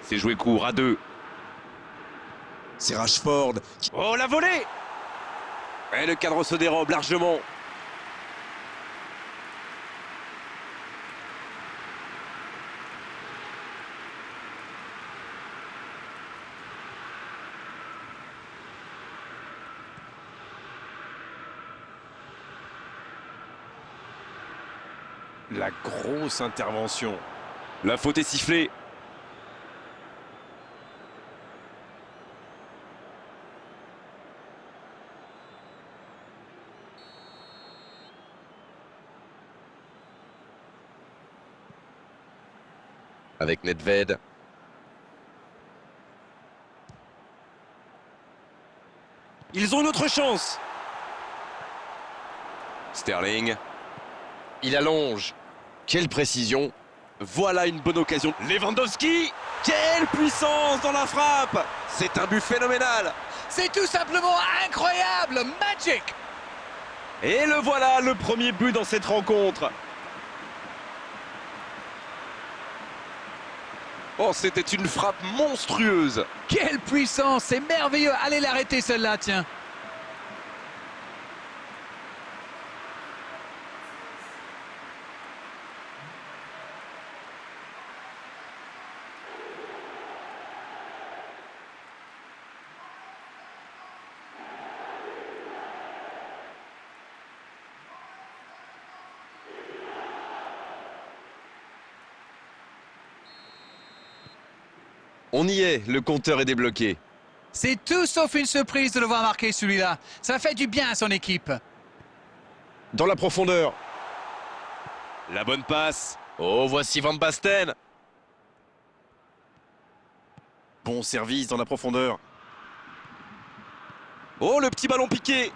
C'est joué court à 2. C'est Rashford. Oh, la volée! Et le cadre se dérobe largement. La grosse intervention. La faute est sifflée. Avec Nedved. Ils ont une autre chance. Sterling. Il allonge. Quelle précision. Voilà une bonne occasion. Lewandowski. Quelle puissance dans la frappe. C'est un but phénoménal. C'est tout simplement incroyable. Magic. Et le voilà, le premier but dans cette rencontre. Oh, c'était une frappe monstrueuse. Quelle puissance. C'est merveilleux. Allez l'arrêter celle-là, tiens. On y est, le compteur est débloqué. C'est tout sauf une surprise de le voir marquer celui-là. Ça fait du bien à son équipe. Dans la profondeur. La bonne passe. Oh, voici Van Basten. Bon service dans la profondeur. Oh, le petit ballon piqué.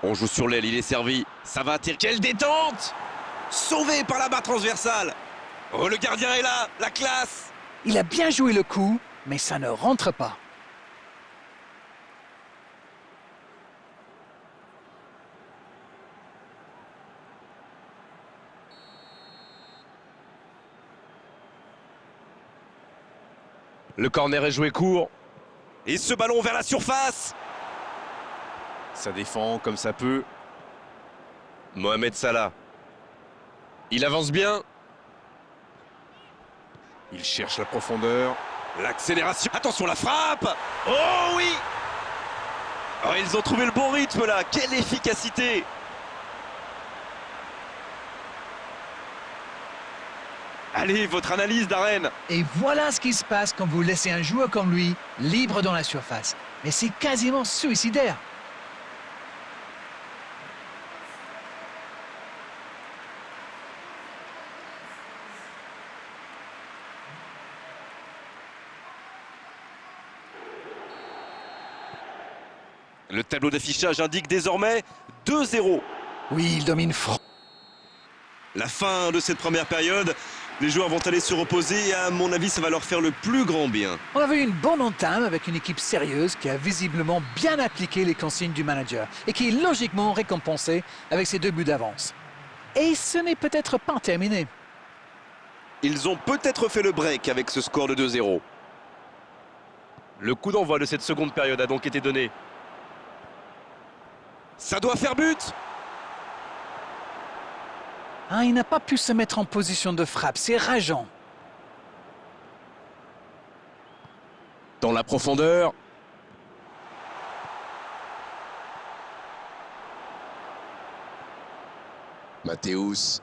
On joue sur l'aile, il est servi. Ça va atterrir. Quelle détente! Sauvé par la barre transversale. Oh, le gardien est là, la classe. Il a bien joué le coup, mais ça ne rentre pas. Le corner est joué court. Et ce ballon vers la surface. Ça défend comme ça peut. Mohamed Salah. Il avance bien. Il cherche la profondeur. L'accélération. Attention, la frappe. Oh oui. Oh, ils ont trouvé le bon rythme là. Quelle efficacité. Allez, votre analyse, Darren. Et voilà ce qui se passe quand vous laissez un joueur comme lui libre dans la surface. Mais c'est quasiment suicidaire. Le tableau d'affichage indique désormais 2-0. Oui, il domine franc. La fin de cette première période, les joueurs vont aller se reposer et à mon avis, ça va leur faire le plus grand bien. On avait une bonne entame avec une équipe sérieuse qui a visiblement bien appliqué les consignes du manager et qui est logiquement récompensée avec ses 2 buts d'avance. Et ce n'est peut-être pas terminé. Ils ont peut-être fait le break avec ce score de 2-0. Le coup d'envoi de cette seconde période a donc été donné. Ça doit faire but! Ah, il n'a pas pu se mettre en position de frappe, c'est rageant. Dans la profondeur. Mathéus.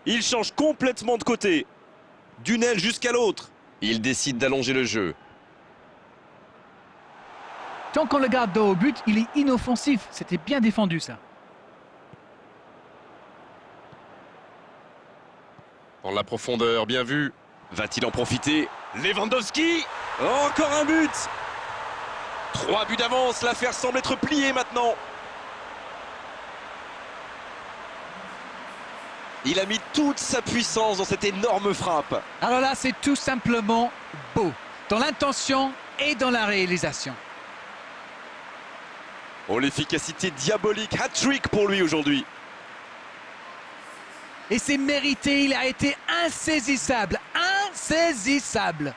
Il change complètement de côté. D'une aile jusqu'à l'autre. Il décide d'allonger le jeu. Tant qu'on le garde dos au but, il est inoffensif. C'était bien défendu, ça. Dans la profondeur, bien vu. Va-t-il en profiter? Lewandowski! Encore un but! 3 buts d'avance, l'affaire semble être pliée maintenant. Il a mis toute sa puissance dans cette énorme frappe. Alors là, c'est tout simplement beau. Dans l'intention et dans la réalisation. Oh, l'efficacité diabolique, hat-trick pour lui aujourd'hui. Et c'est mérité, il a été insaisissable. Insaisissable.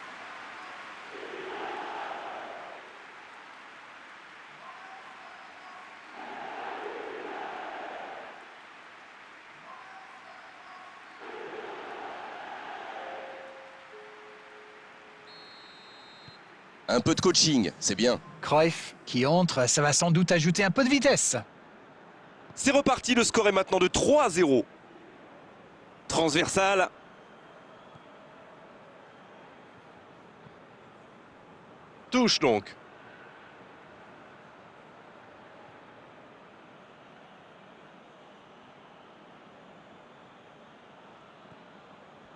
Un peu de coaching, c'est bien. Cruyff qui entre, ça va sans doute ajouter un peu de vitesse. C'est reparti, le score est maintenant de 3-0. Transversal. Touche donc.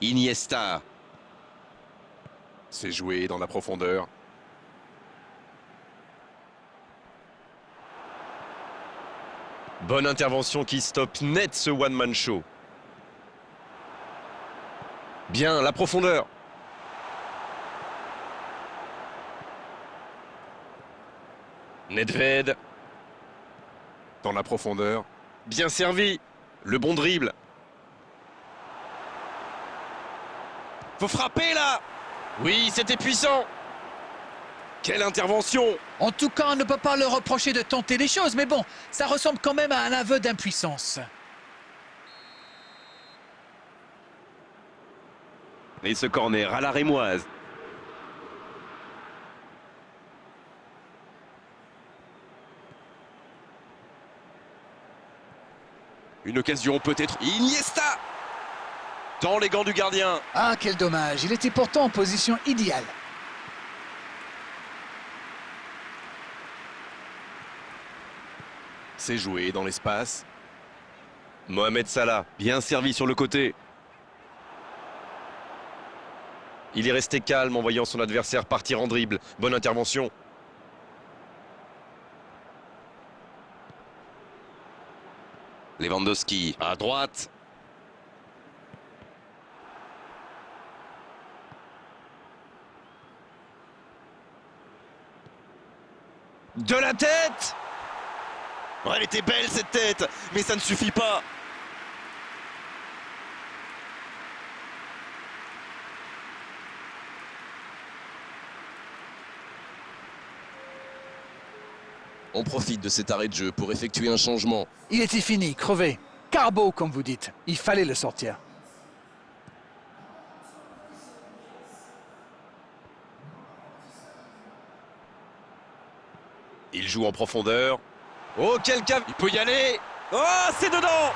Iniesta. C'est joué dans la profondeur. Bonne intervention qui stoppe net ce one-man show. Bien, la profondeur. Nedved. Dans la profondeur. Bien servi. Le bon dribble. Faut frapper là. Oui, c'était puissant. Quelle intervention! En tout cas, on ne peut pas leur reprocher de tenter des choses, mais bon, ça ressemble quand même à un aveu d'impuissance. Et ce corner à la rémoise. Une occasion peut-être. Iniesta! Dans les gants du gardien. Ah, quel dommage, il était pourtant en position idéale. C'est joué dans l'espace. Mohamed Salah, bien servi sur le côté. Il est resté calme en voyant son adversaire partir en dribble. Bonne intervention. Lewandowski à droite. De la tête! Oh, elle était belle cette tête, mais ça ne suffit pas. On profite de cet arrêt de jeu pour effectuer un changement. Il était fini, crevé. Carbo, comme vous dites. Il fallait le sortir. Il joue en profondeur. Oh, quel cave! Il peut y aller! Oh, c'est dedans!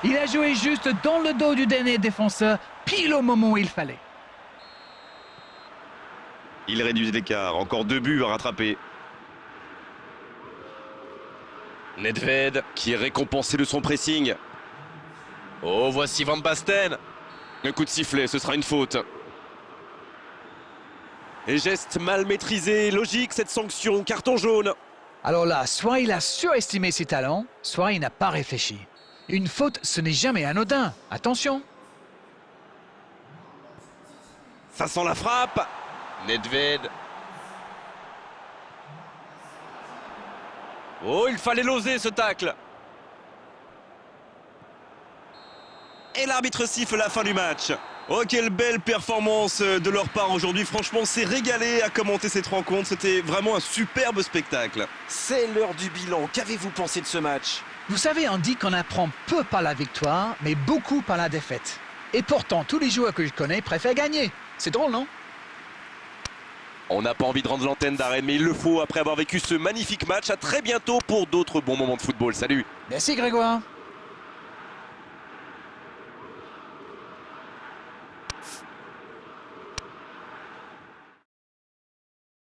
Il a joué juste dans le dos du dernier défenseur, pile au moment où il fallait. Il réduit l'écart. Encore 2 buts à rattraper. Nedved qui est récompensé de son pressing. Oh, voici Van Basten. Un coup de sifflet, ce sera une faute. Et geste mal maîtrisé, logique cette sanction, carton jaune. Alors là, soit il a surestimé ses talents, soit il n'a pas réfléchi. Une faute, ce n'est jamais anodin. Attention. Ça sent la frappe. Nedved. Oh, il fallait l'oser ce tacle. Et l'arbitre siffle la fin du match. Oh, quelle belle performance de leur part aujourd'hui. Franchement, on s'est régalé à commenter cette rencontre. C'était vraiment un superbe spectacle. C'est l'heure du bilan. Qu'avez-vous pensé de ce match? Vous savez, on dit qu'on apprend peu par la victoire, mais beaucoup par la défaite. Et pourtant, tous les joueurs que je connais préfèrent gagner. C'est drôle, non? On n'a pas envie de rendre l'antenne d'arène, mais il le faut après avoir vécu ce magnifique match. À très bientôt pour d'autres bons moments de football. Salut! Merci Grégoire.